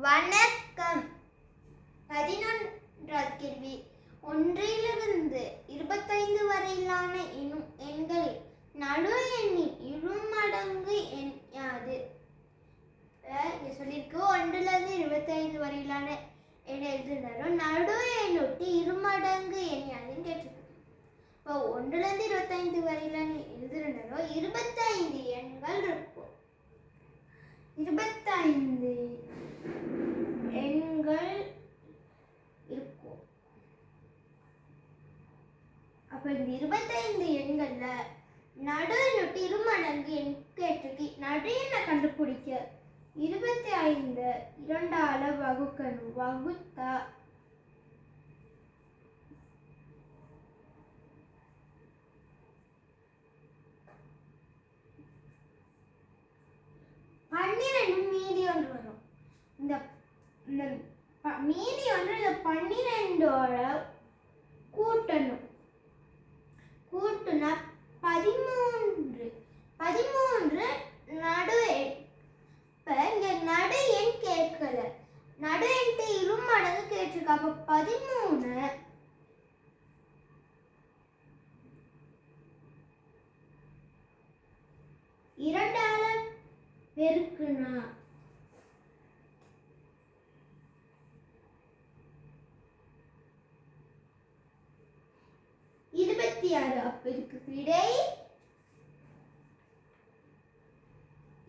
வணக்கம். 11வது கேள்வி. 1 - 25 வரையிலான எண்களில் நடு எண்ணின் இருமடங்கு எண் யாது? இங்க சொல்லியிருக்கு 1 - 25 வரையிலான எண் எழுதுனாலும் நடு எண்ணொட்டி இருமடங்கு எண் யாதுன்னு கேட்டிருக்கு. இப்போ 1 - 25 வரையிலான எழுதுனாலும் 25 எண்கள் இருக்கும். 25 எண்கள் இருக்கும். அப்ப இந்த 25 எண்கள்ல நடு எண்ணொட்டி இருமடங்கு எண் கேட்டிருக்கு. நடு எண்ணை கண்டுபிடிக்க 25 2ஆல வகுக்கணும். வகுத்தா 12 மீதி ஒன்று வரும். இந்த மீதி ஒன்று இந்த 12ஓட கூட்டணும். கூட்டுனா 13 நடு எண். இப்ப இங்க நடு எண் கேட்கல, நடு எண்ட்டு இருமடங்கு கேட்டிருக்கு. அப்ப 13 2ஆல பெருக்குனா 26. அப்ப இதுக்கு விடை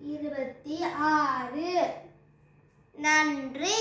26. நன்றி.